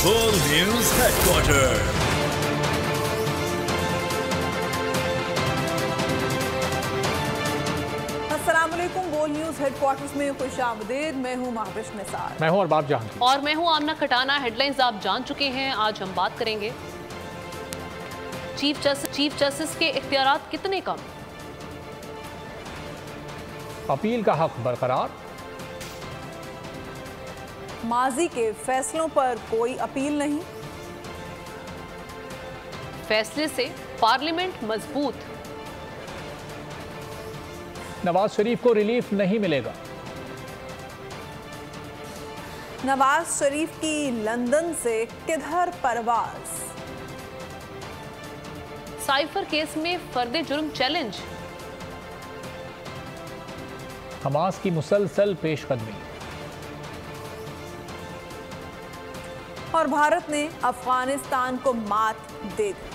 बोल news headquarter. अस्सलामुअलैकुम। बोल न्यूज हेडक्वार्टर्स में खुशामदीद। मैं हूं महविश निसार। मैं हूं अरबाब जहां और मैं हूं आमना खटाना। हेडलाइंस आप जान चुके हैं। आज हम बात करेंगे चीफ जस्टिस के इख्तियारात कितने कम, अपील का हक बरकरार, माजी के फैसलों पर कोई अपील नहीं, फैसले से पार्लियामेंट मजबूत, नवाज शरीफ को रिलीफ नहीं मिलेगा, नवाज शरीफ की लंदन से किधर परवाज, साइफर केस में फर्दे जुर्म चैलेंज, हमास की मुसलसल पेशकदमी, और भारत ने अफगानिस्तान को मात दे दी।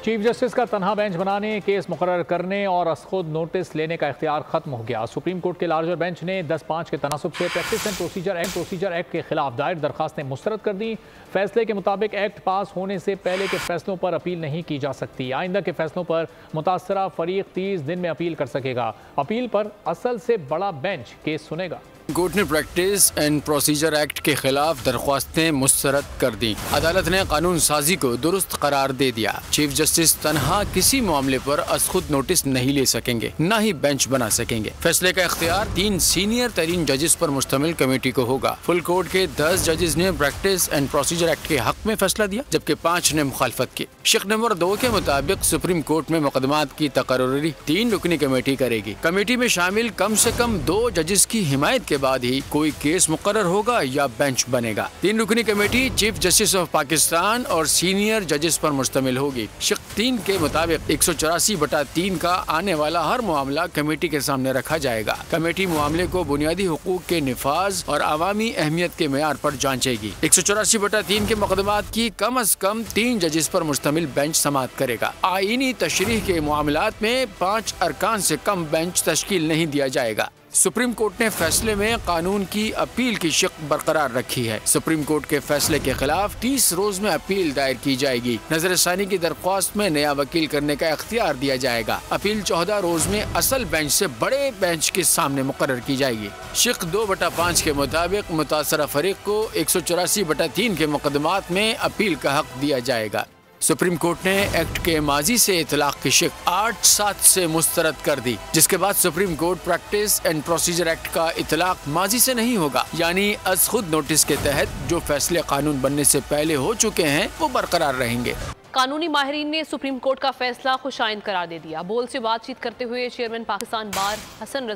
चीफ जस्टिस का तनहा बेंच बनाने, केस मुकर्रर करने और खुद नोटिस लेने का इख्तियार खत्म हो गया। सुप्रीम कोर्ट के लार्जर बेंच ने 10-5 के तनासुब से प्रैक्टिस एंड प्रोसीजर एक्ट के खिलाफ दायर दरखास्तें मुस्तरद कर दी। फैसले के मुताबिक एक्ट पास होने से पहले के फैसलों पर अपील नहीं की जा सकती। आइंदा के फैसलों पर मुतासरा फरीक 30 दिन में अपील कर सकेगा। अपील पर असल से बड़ा बेंच केस सुनेगा। कोर्ट ने प्रैक्टिस एंड प्रोसीजर एक्ट के खिलाफ दरख्वास्तें मुस्तरद कर दी। अदालत ने कानून साजी को दुरुस्त करार दे दिया। चीफ जस्टिस तनहा किसी मामले पर खुद नोटिस नहीं ले सकेंगे, न ही बेंच बना सकेंगे। फैसले का इख्तियार 3 सीनियर तरीन जजेस पर मुश्तमिल कमेटी को होगा। फुल कोर्ट के 10 जजेस ने प्रैक्टिस एंड प्रोसीजर एक्ट के हक में फैसला दिया, जबकि 5 ने मुखालफत की। शिक नंबर 2 के मुताबिक सुप्रीम कोर्ट में मुकदमात की तकर्री 3 रुकनी कमेटी करेगी। कमेटी में शामिल कम से कम 2 जजेस की हिमायत के बाद ही कोई केस मुकर्रर होगा या बेंच बनेगा। 3 रुकनी committee chief justice of Pakistan और सीनियर जजेस पर मुश्तमिल होगी। शिक 3 के मुताबिक 184/3 का आने वाला हर मामला कमेटी के सामने रखा जाएगा। कमेटी मामले को बुनियादी हुकूक के निफाज और अवामी अहमियत के मेयार पर जांचेगी। 184/3 के मुकदमात की कम अज कम 3 जजेस पर मुश्तमिल बेंच समाअत करेगा। आईनी तशरीह के मामलात में 5 अरकान से कम बेंच तश्कील नहीं दिया जाएगा। सुप्रीम कोर्ट ने फैसले में कानून की अपील की शिक बरकरार रखी है। सुप्रीम कोर्ट के फैसले के खिलाफ 30 रोज में अपील दायर की जाएगी। नजरसानी की दरख्वास्त में नया वकील करने का इख्तियार दिया जाएगा। अपील 14 रोज में असल बेंच से बड़े बेंच के सामने मुकर्रर की जाएगी। शिक 2/5 के मुताबिक मुतासरा फरीक को 184/3 के मुकदमात में अपील का हक दिया जाएगा। सुप्रीम कोर्ट ने एक्ट के माजी से इतलाक की शिक 8/7 से मुस्तरद कर दी, जिसके बाद supreme court practice and procedure act का इतलाक माजी से नहीं होगा, यानी अज खुद नोटिस के तहत जो फैसले कानून बनने से पहले हो चुके हैं वो बरकरार रहेंगे। कानूनी माहिरीन ने सुप्रीम कोर्ट का फैसला खुशाइंद करार दे दिया। बोल से बातचीत करते हुए चेयरमैन पाकिस्तान बार हसन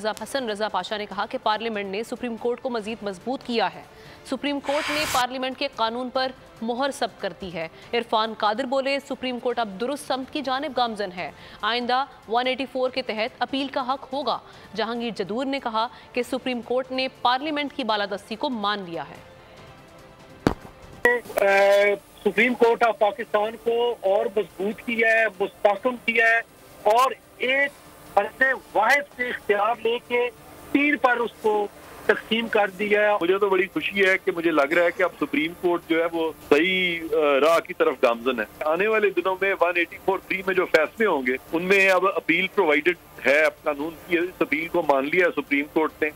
रजा पाशा ने कहा कि पार्लियामेंट ने सुप्रीम कोर्ट को मजीद मजबूत किया है। सुप्रीम कोर्ट ने पार्लियामेंट के कानून पर मोहर सब कर दी है। इरफान कादिर बोले, सुप्रीम कोर्ट अब दुरुस्त समत की जानिब गामजन है। आइंदा 184 के तहत अपील का हक होगा। जहांगीर जदूर ने कहा कि सुप्रीम कोर्ट ने पार्लियामेंट की बालादस्ती को मान लिया है। सुप्रीम कोर्ट ऑफ पाकिस्तान को और मजबूत किया है, मुस्तहकम किया है और एक फर्द वाहिद से इख्तियार लेके 3 पर उसको तकसीम कर दिया है। मुझे तो बड़ी खुशी है कि मुझे लग रहा है कि अब सुप्रीम कोर्ट जो है वो सही राह की तरफ गामजन है। आने वाले दिनों में 184(3) में जो फैसले होंगे उनमें अब अपील प्रोवाइडेड है। अब कानून की इस अपील को मान लिया सुप्रीम कोर्ट ने।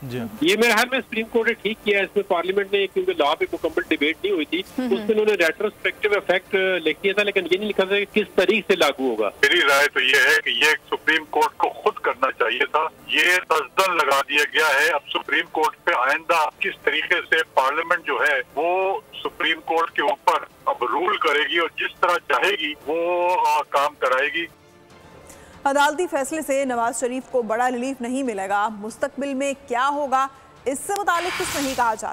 ये मेरे ख्याल में सुप्रीम कोर्ट ने ठीक किया है। इसमें पार्लियामेंट ने, क्योंकि लॉ पे मुकम्मल डिबेट नहीं हुई थी, उसमें उन्होंने रेट्रोस्पेक्टिव इफेक्ट लिख दिया था, लेकिन ये नहीं लिखा था कि किस तरीके से लागू होगा। मेरी राय तो ये है कि ये सुप्रीम कोर्ट को खुद करना चाहिए था। ये तसदन लगा दिया गया है। अब सुप्रीम कोर्ट पे आइंदा किस तरीके से पार्लियामेंट जो है वो सुप्रीम कोर्ट के ऊपर अब रूल करेगी और जिस तरह चाहेगी वो काम कराएगी। अदालती फैसले से नवाज शरीफ को बड़ा रिलीफ नहीं मिलेगा। मुस्तकबिल में क्या होगा इससे मुतालिक कुछ नहीं कहा जा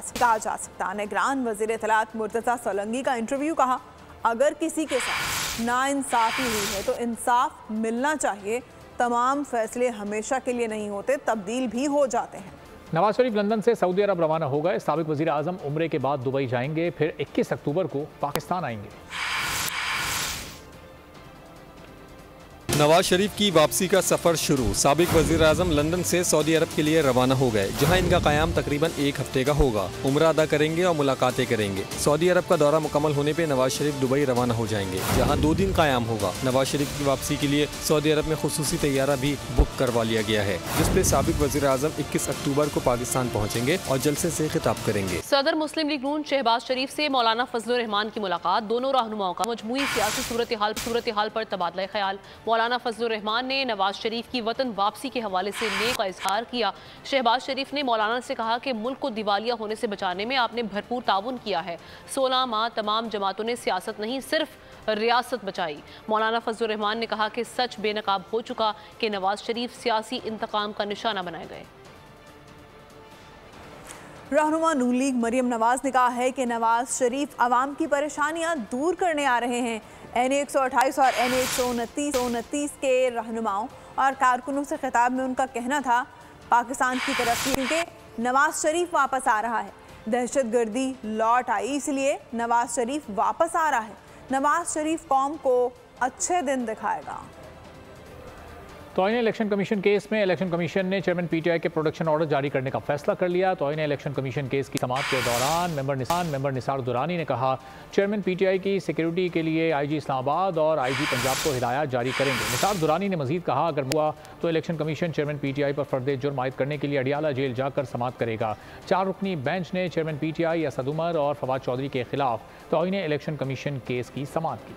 सकता। निगरान वज़ीर इत्तलात मुर्तज़ा सोलंकी का इंटरव्यू। कहा, अगर किसी के साथ नाइंसाफी हुई है तो इंसाफ मिलना चाहिए। तमाम फैसले हमेशा के लिए नहीं होते, तब्दील भी हो जाते हैं। नवाज शरीफ लंदन से सऊदी अरब रवाना हो गए। साबिक वज़ीर आज़म उम्रे के बाद दुबई जाएंगे, फिर 21 अक्टूबर को पाकिस्तान आएंगे। नवाज शरीफ की वापसी का सफर शुरू। साबिक वजीर आजम लंदन से सऊदी अरब के लिए रवाना हो गए, जहां इनका क़याम तकरीबन 1 हफ्ते का होगा। उम्र अदा करेंगे और मुलाकातें करेंगे। सऊदी अरब का दौरा मुकम्मल होने पे नवाज शरीफ दुबई रवाना हो जाएंगे, जहां 2 दिन क़याम होगा। नवाज शरीफ की वापसी के लिए सऊदी अरब में खुसूसी तैयारा भी बुक करवा लिया गया है, जिसपे साबिक वजीर आजम 21 अक्टूबर को पाकिस्तान पहुँचेंगे और जलसे से खिताब करेंगे। सदर मुस्लिम लीग नून शहबाज शरीफ से मौलाना फजलुर रहमान की मुलाकात। दोनों रहनुमाओं का मजमूई सियासी सूरत हाल पर तबादला ख्याल। मौलाना फजलुर रहमान ने नवाज शरीफ की वतन वापसी के हवाले से नेक का इजहार किया। शहबाज शरीफ ने मौलाना से कहा कि मुल्क को दिवालिया होने से बचाने में आपने भरपूर ताउन किया है। 16 माह तमाम जमातों ने सियासत नहीं सिर्फ रियासत बचाई। मौलाना फजलुर रहमान ने कहा कि सच बेनकाब हो चुका कि नवाज शरीफ सियासी इंतकाम का निशाना बनाए गए। रहनुमा नून लीग मरियम नवाज ने कहा है कि नवाज शरीफ आवाम की परेशानियां दूर करने आ रहे हैं। NA 128 और NA 129 के रहनुमाओं और कारकुनों से खिताब में उनका कहना था पाकिस्तान की तरफ क्योंकि नवाज शरीफ वापस आ रहा है। दहशतगर्दी लौट आई, इसलिए नवाज शरीफ वापस आ रहा है। नवाज शरीफ कौम को अच्छे दिन दिखाएगा। तौहीन इलेक्शन कमीशन केस में इलेक्शन कमीशन ने चेयरमैन PTI के प्रोडक्शन ऑर्डर जारी करने का फैसला कर लिया। तौहीन इलेक्शन कमीशन केस की समाअत के दौरान मेंबर निसार दुरानी ने कहा चेयरमैन PTI की सिक्योरिटी के लिए IG इस्लामाबाद और IG पंजाब को हिदायत जारी करेंगे। निसार दुरानी ने मजीद कहा अगर हुआ तो इलेक्शन कमीशन चेयरमैन PTI पर फर्द जुर्म आयद करने के लिए अडियाला जेल जाकर समाअत करेगा। 4 रुकनी बेंच ने चेयरमैन PTI असद उमर और फवाद चौधरी के खिलाफ तौहीन इलेक्शन कमीशन केस की समाअत की।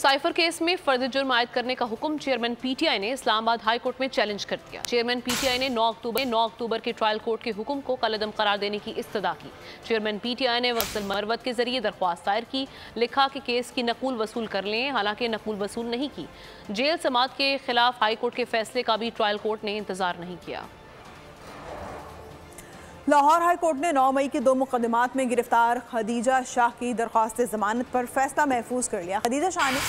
साइफर केस में फर्द जुर्म आयद करने का हुक्म चेयरमैन PTI ने इस्लामाबाद हाई कोर्ट में चैलेंज कर दिया। चेयरमैन PTI ने 9 अक्टूबर के ट्रायल कोर्ट के हुक्म को कलअदम करार देने की इस्तदा की। चेयरमैन PTI ने वक्सल मरवत के जरिए दरख्वास्त दायर की। लिखा कि केस की नकूल वसूल कर लें, हालांकि नकूल वसूल नहीं की। जेल समाअत के खिलाफ हाई कोर्ट के फैसले का भी ट्रायल कोर्ट ने इंतजार नहीं किया। लाहौर हाई कोर्ट ने 9 मई के 2 मुकदमात में गिरफ्तार खदीजा शाह की दरख्वास्त जमानत पर फैसला महफूज कर लिया। खदीजा शाह ने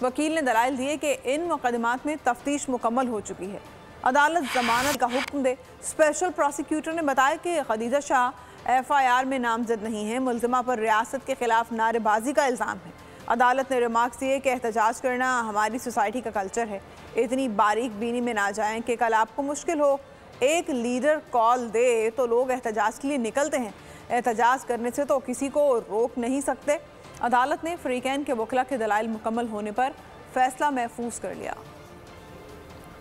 वकील ने दलाइल दिए कि इन मुकदमात में तफ्तीश मुकम्मल हो चुकी है, अदालत जमानत का हुक्म दे। स्पेशल प्रोसिक्यूटर ने बताया कि खदीजा शाह FIR में नामजद नहीं है। मुलजिमा पर रियासत के खिलाफ नारेबाजी का इल्ज़ाम है। अदालत ने रिमार्क्स दिए कि एहतजाज करना हमारी सोसाइटी का कल्चर है। इतनी बारीक बीनी में ना जाएं कि कल आपको मुश्किल हो। एक लीडर कॉल दे तो लोग एहतजाज के लिए निकलते हैं। एहतजाज करने से तो किसी को रोक नहीं सकते। अदालत ने फ्रीकैन के वकला के दलाइल मुकम्मल होने पर फैसला महफूज कर लिया।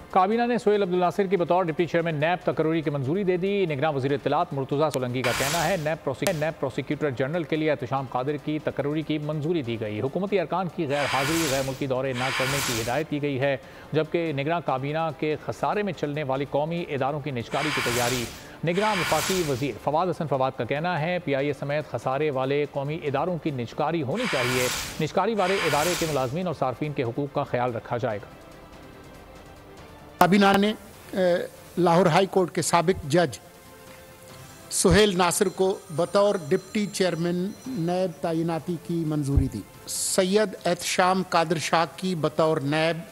काबीना ने सोहेल अब्दुल नासिर की बतौर डिप्टी चेयरमैन नैब तकर्री की मंजूरी दे दी। निगरान वज़ीर इत्तलात मुर्तज़ा सोलंकी का कहना है नैब प्रोसिक्यूटर जनरल के लिए एहतशाम कादिर की तकर्री की मंजूरी दी गई। हुकूमती अरकान की गैर हाजिरी गैर मुल्की दौरे न करने की हिदायत की गई है, जबकि निगरान काबीना के खसारे में चलने वाली कौमी इदारों की निजकारी की तैयारी। निगरान वफाकी वज़ीर फवाद हसन फवाद का कहना है PIA समेत खसारे वाले कौमी इदारों की निजकारी होनी चाहिए। निजकारी वाले इदारे के मुलाजमीन और सार्फिन के हुकूक का ख्याल रखा जाएगा। काबीना ने लाहौर हाई कोर्ट के साबिक जज सोहेल नासिर को बतौर डिप्टी चेयरमैन नैब तैनाती की मंजूरी दी। सैयद एहतशाम कादिर शाह की बतौर नैब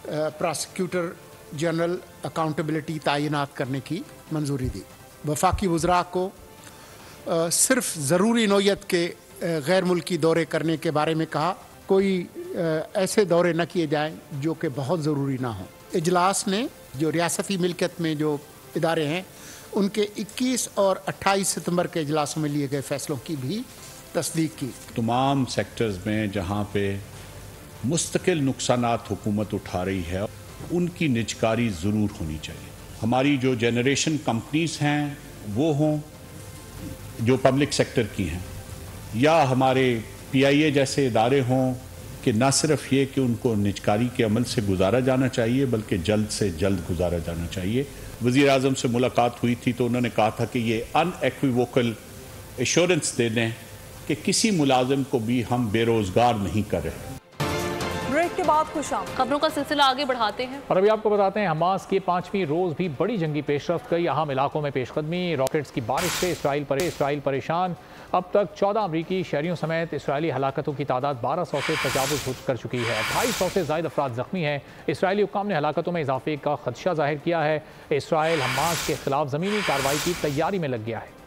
प्रोसिक्यूटर जनरल अकाउंटेबिलिटी तैनात करने की मंजूरी दी। वफाकी वज़रा को सिर्फ ज़रूरी नौयत के गैर मुल्की दौरे करने के बारे में कहा। कोई ऐसे दौरे न किए जाएं जो कि बहुत ज़रूरी ना हो। इजलास ने जो रियासती मिल्कियत में जो इदारे हैं उनके 21 और 28 सितंबर के इजलासों में लिए गए फैसलों की भी तस्दीक की। तमाम सेक्टर्स में जहाँ पे मुस्तकिल नुकसानात हुकूमत उठा रही है उनकी निजकारी ज़रूर होनी चाहिए। हमारी जो जनरेशन कंपनीज हैं वो हों जो पब्लिक सेक्टर की हैं, या हमारे PIA जैसे इदारे हों कि न सिर्फ ये कि उनको निजकारी के अमल से गुजारा जाना चाहिए बल्कि जल्द से जल्द गुजारा जाना चाहिए। वज़ीर आज़म से मुलाकात हुई थी तो उन्होंने कहा था कि ये अनएक्विवोकल एश्योरेंस दे दें कि किसी मुलाजिम को भी हम बेरोज़गार नहीं कर रहे। ब्रेक के बाद खुशाम खबरों का सिलसिला आगे बढ़ाते हैं और अभी आपको बताते हैं हमास की 5वीं रोज भी बड़ी जंगी पेशरफ्त कई अहम इलाकों में पेशकदमी। रॉकेट्स की बारिश से इसराइल परेशान। अब तक 14 अमरीकी शहरियों समेत इसराइली हलाकतों की तादाद 1200 से तजावुज़ कर चुकी है। 2800 से ज़ायद अफराद जख्मी हैं। इसराइली हुक्काम ने हलाकतों में इजाफे का खदशा जाहिर किया है। इसराइल हमास के खिलाफ ज़मीनी कार्रवाई की तैयारी में लग गया है।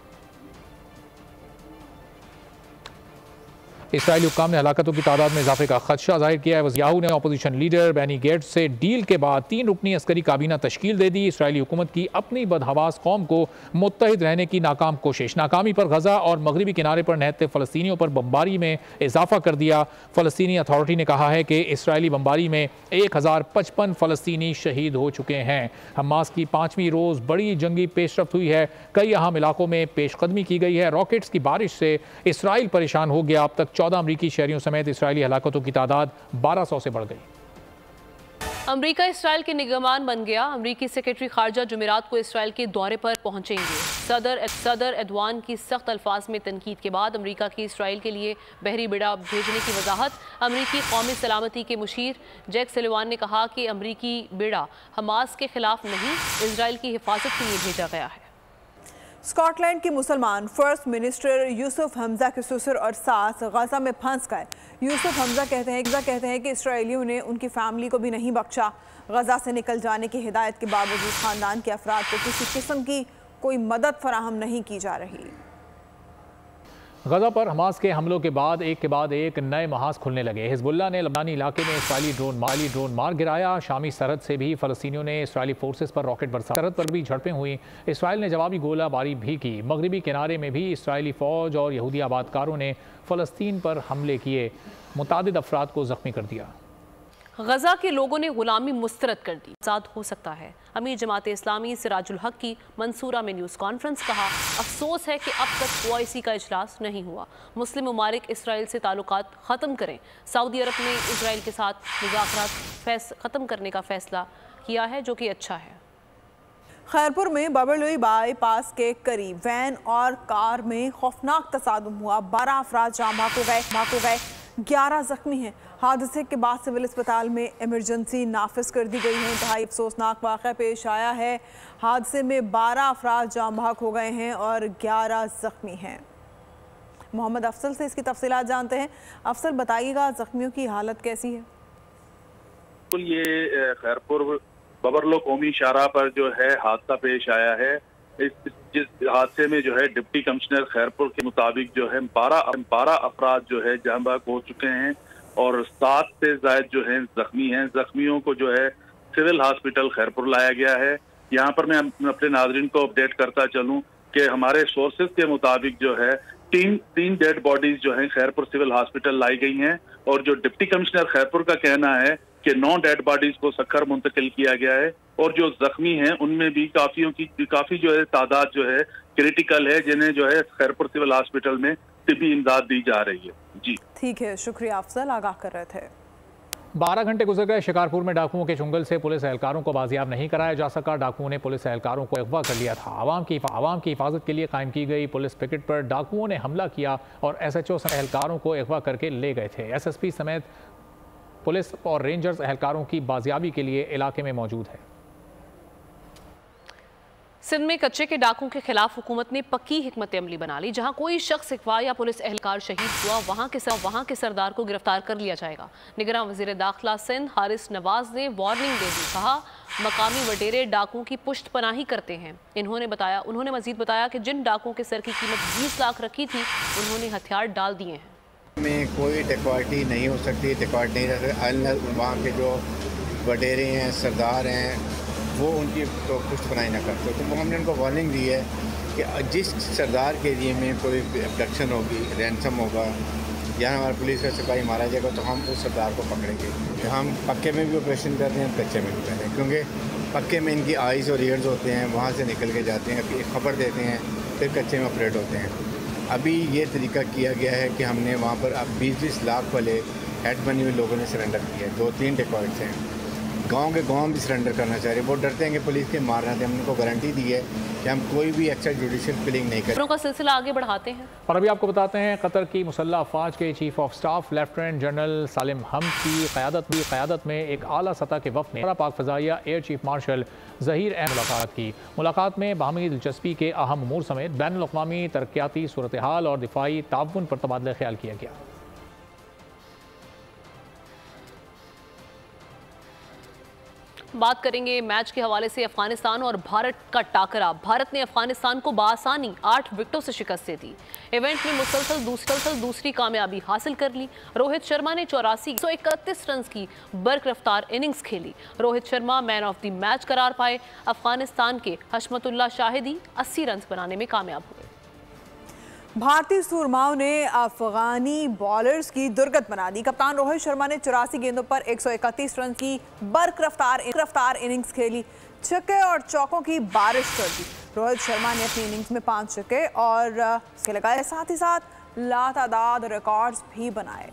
इसराइली हुक्काम ने हलाकतों की तादाद में इजाफे का खदशा जाहिर किया है। वज़ीर ने अपोजिशन लीडर बेनी गेट्स से डील के बाद 3 रुकनी अस्करी काबीना तश्कील दे दी। इसराइली हुकूमत की अपनी बदहवास कौम को मुत्तहिद रहने की नाकाम कोशिश, नाकामी पर गजा और मगरबी किनारे पर नहते फ़लस्तीनियों पर बमबारी में इजाफा कर दिया। फ़लस्तीनी अथॉरिटी ने कहा है कि इसराइली बमबारी में 1055 फ़लस्तीनी शहीद हो चुके हैं। हमास की 5वीं रोज़ बड़ी जंगी पेशरफ्त हुई है। कई अहम इलाकों में पेशकदमी की गई है। रॉकेट्स की बारिश से इसराइल परेशान हो गया। अब तक 14 अमरीकी शहरियों समेत इसराइली हलाकतों की तादाद 1200 से बढ़ गई। अमरीका इसराइल के निगरान बन गया। अमरीकी सेक्रेटरी खारजा जुमेरात को इसराइल के दौरे पर पहुंचेंगे। सदर एर्दोआन की सख्त अल्फाज में तनकीद के बाद अमरीका की इसराइल के लिए बहरी बेड़ा भेजने की वजाहत। अमरीकी कौमी सलामती के मुशीर जैक सलिवान ने कहा कि अमरीकी बेड़ा हमास के खिलाफ नहीं, इसराइल की हिफाजत के लिए भेजा गया है। स्कॉटलैंड के मुसलमान फर्स्ट मिनिस्टर यूसुफ हमजा के ससुर और सास गजा में फंस गए। यूसुफ हमजा कहते हैं कि इसराइलियों ने उनकी फैमिली को भी नहीं बख्शा। गजा से निकल जाने की हिदायत के बावजूद खानदान के अफराद को किसी किस्म की कोई मदद फराहम नहीं की जा रही। गजा पर हमास के हमलों के बाद एक नए महाज खुलने लगे। हिजबुल्लाह ने लबनानी इलाके में इसराइली ड्रोन मार गिराया। शामी सरहद से भी फ़लस्तीनियों ने इसराइली फोर्सेस पर रॉकेट बरसा। सरहद पर भी झड़पें हुई। इसराइल ने जवाबी गोलाबारी भी की। मगरबी किनारे में भी इसराइली फ़ौज और यहूदी आबादकारों ने फ़लस्तीन पर हमले किए, मुतादिद अफराद को ज़ख्मी कर दिया। गजा के लोगों ने गुलामी मुस्तरद कर दी। आज़ाद हो सकता है। अमीर जमात इस्लामी सिराजुल हक की मंसूरा में न्यूज़ कॉन्फ्रेंस। कहा, अफसोस है कि अब तक OIC का इजलास नहीं हुआ। मुस्लिम ममालिक इसराइल से ताल्लुकात ख़त्म करें। सऊदी अरब ने इसराइल के साथ मुज़ाकरात ख़त्म करने का फैसला किया है, जो कि अच्छा है। खैरपुर में बबरलोई बाईपास के करीब वैन और कार में खौफनाक तसादुम हुआ। 12 अफराद जाम भाग हो गए, 11 जख्मी हैं। हादसे के बाद सिविल अस्पताल में इमरजेंसी नाफिज कर दी गई है। इंतहाई अफसोसनाक वाक़या पेश आया है। हादसे में 12 अफराद जाम भाग हो गए हैं और 11 जख्मी हैं। मोहम्मद अफसल से इसकी तफसीलात जानते हैं। अफसल, बताइएगा जख्मियों की हालत कैसी है? ये खैरपुर बबरलो कौमी शाहराह पर जो है हादसा पेश आया है। जिस हादसे में जो है डिप्टी कमिश्नर खैरपुर के मुताबिक जो है 12 अफराद जो है जाम भाग हो चुके हैं और 7 से ज़ायद जो है जख्मी हैं। जख्मियों को जो है सिविल हॉस्पिटल खैरपुर लाया गया है। यहाँ पर मैं अपने नाज़रीन को अपडेट करता चलूँ कि हमारे सोर्सेज के मुताबिक जो है तीन डेड बॉडीज जो है खैरपुर सिविल हॉस्पिटल लाई गई हैं और जो डिप्टी कमिश्नर खैरपुर का कहना है कि 9 डेड बॉडीज को सक्खर मुंतकिल किया गया है और जो जख्मी हैं उनमें भी काफी जो है तादाद जो है क्रिटिकल है, जिन्हें जो है खैरपुर सिविल हॉस्पिटल में तिब्बी इमदाद दी जा रही है। जी ठीक है, शुक्रिया अफसल, आगाह कर रहे थे। 12 घंटे गुजर गए। शिकारपुर में डाकुओं के चुंगल से पुलिस एहलकारों को बाजियाब नहीं कराया जा सका। डाकुओं ने पुलिस एहलकारों को अगवा कर लिया था। आवाम की हिफाजत के लिए कायम की गई पुलिस पिकेट पर डाकुओं ने हमला किया और SHO एहलकारों को अगवा करके ले गए थे। SSP समेत पुलिस और रेंजर्स एहलकारों की बाजियाबी के लिए इलाके में मौजूद है। सिंध में कच्चे के डाकुओं के खिलाफ हुकूमत ने पक्की हिकमत अमली बना ली। जहां कोई शख्स अगवा या पुलिस एहलकार शहीद हुआ, वहां के सरदार को गिरफ्तार कर लिया जाएगा। निगरान वजीर दाखिला सिंध हारिस नवाज ने वार्निंग दे दी। कहा, मकामी वडेरे डाकुओं की पुष्ट पनाही करते हैं। उन्होंने मजीद बताया कि जिन डाकुओं के सर की कीमत 20 लाख रखी थी, उन्होंने हथियार डाल दिए हैं। में कोई डिक्वाटी नहीं हो सकती, डिक्वाट नहीं रह सकती। वहाँ के जो वडेरे हैं, सरदार हैं, वो उनकी तो पुष्ट बनाई ना करते। तो हमने उनको वार्निंग दी है कि जिस सरदार के एरिए में कोई अबडक्शन होगी, रैंसम होगा या हमारे पुलिस का सिपाही मारा जाएगा, तो हम उस सरदार को पकड़ेंगे। हम पक्के में भी ऑपरेशन कर रहे हैं, कच्चे में भी कर रहे हैं, क्योंकि पक्के में इनकी आइज़ और ईयर्स होते हैं, वहाँ से निकल के जाते हैं, खबर देते हैं, फिर कच्चे में ऑपरेट होते हैं। अभी ये तरीका किया गया है कि हमने वहाँ पर अब 20-20 लाख वाले हेड बने हुए लोगों ने सरेंडर किया है। 2-3 डिकॉइट्स हैं, गांव के गांव भी सरेंडर करना चाह रहे हैं। वो डरते हैं कि पुलिस के मारना थे। हमने उनको गारंटी दी है कि हम कोई भी एक्स्ट्रा जुडिशियल किलिंग नहीं करें। का सिलसिला आगे बढ़ाते हैं और अभी आपको बताते हैं कतर की मुसल्लह अफवाज के chief of staff lieutenant general Salim हम की क़यादत में एक आला सतह के वफ़द ने पाक फ़ज़ाइया एयर चीफ मार्शल ज़हीर मुलाकात की। मुलाकात में बाहमी दिलचस्पी के अहम अमूर समेत बैन अल-अक़वामी तरक्याती सूरत हाल और दिफाई ताउन पर तबादला ख्याल किया गया। बात करेंगे मैच के हवाले से अफगानिस्तान और भारत का टाकरा। भारत ने अफगानिस्तान को बासानी 8 विकेटों से शिकस्त दे दी। इवेंट में मुसलसल दूसरी कामयाबी हासिल कर ली। रोहित शर्मा ने 131 रन की बरकरफ्तार इनिंग्स खेली। Rohit Sharma man of the match करार पाए। अफगानिस्तान के हशमतुल्लाह शाहिदी 80 रन बनाने में कामयाब हुए। भारतीय सूरमाओं ने अफगानी बॉलर्स की दुर्गत बना दी। कप्तान रोहित शर्मा ने 84 गेंदों पर 131 रन की बरकरफ्तार इनिंग्स खेली। छक्के और चौकों की बारिश कर दी। रोहित शर्मा ने अपनी इनिंग्स में 5 छक्के और लगाए, साथ ही साथ लातादाद रिकॉर्ड्स भी बनाए।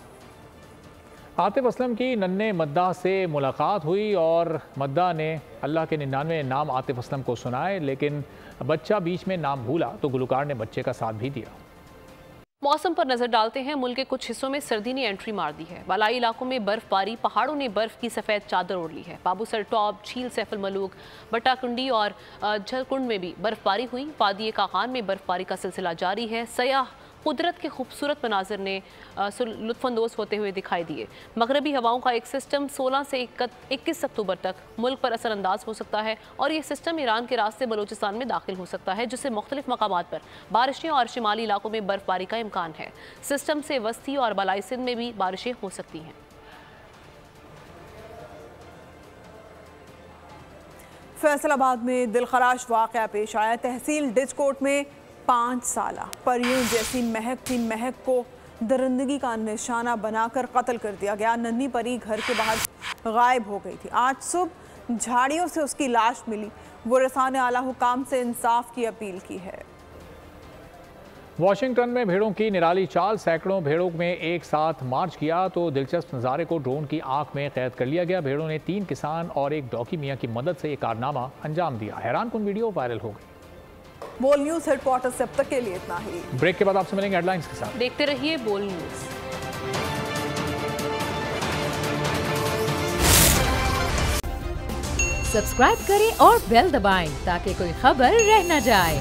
आतिफ असलम की नन्हे मद्दा से मुलाकात हुई और मद्दा ने अल्लाह के 99 नाम आतिफ असलम को सुनाए, लेकिन बच्चा बीच में नाम भूला तो गुलकार ने बच्चे का साथ भी दिया। मौसम पर नजर डालते हैं। मुल्क के कुछ हिस्सों में सर्दी ने एंट्री मार दी है। बालाई इलाकों में बर्फबारी, पहाड़ों ने बर्फ की सफ़ेद चादर ओढ़ ली है। बाबूसर टॉप, झील सैफुल मलूक, बट्टाकुंडी और झलकुंड में भी बर्फबारी हुई। वादी कागान में बर्फबारी का सिलसिला जारी है। सयाह कुदरत के खूबसूरत मनाजिर ने लुत्फानंदोज़ होते हुए दिखाई दिए। मगरबी हवाओं का एक सिस्टम 16 से 21 अक्टूबर तक मुल्क पर असरअंदाज हो सकता है और ये सिस्टम ईरान के रास्ते बलूचिस्तान में दाखिल हो सकता है, जिससे मुख्तलिफ मकामात पर बारिशें और शिमाली इलाकों में बर्फबारी का इम्कान है। सिस्टम से वस्ती और बलाई सिंध में भी बारिशें हो सकती हैं। फैसलाबाद में दिलखराश वाक़या पेश आया। तहसील डिचकोट में 5 साला परियों जैसी महक को दरिंदगी का निशाना बनाकर कत्ल कर दिया गया। नन्ही परी घर के बाहर गायब हो गई थी। आज सुबह झाड़ियों से उसकी लाश मिली। वो रसाने आला हुकाम से इंसाफ की अपील की है। वाशिंगटन में भेड़ों की निराली चाल, सैकड़ों भेड़ों में एक साथ मार्च किया तो दिलचस्प नज़ारे को ड्रोन की आंख में कैद कर लिया गया। भेड़ों ने 3 किसान और एक डॉकी मियाँ की मदद से ये कारनामा अंजाम दिया। हैरानकुन वीडियो वायरल हो गई। बोल न्यूज़ हेडक्वार्टर से अब तक के लिए इतना ही। ब्रेक के बाद आपसे मिलेंगे हेडलाइंस के साथ। देखते रहिए बोल न्यूज़। सब्सक्राइब करें और बेल दबाएं ताकि कोई खबर रह न जाए।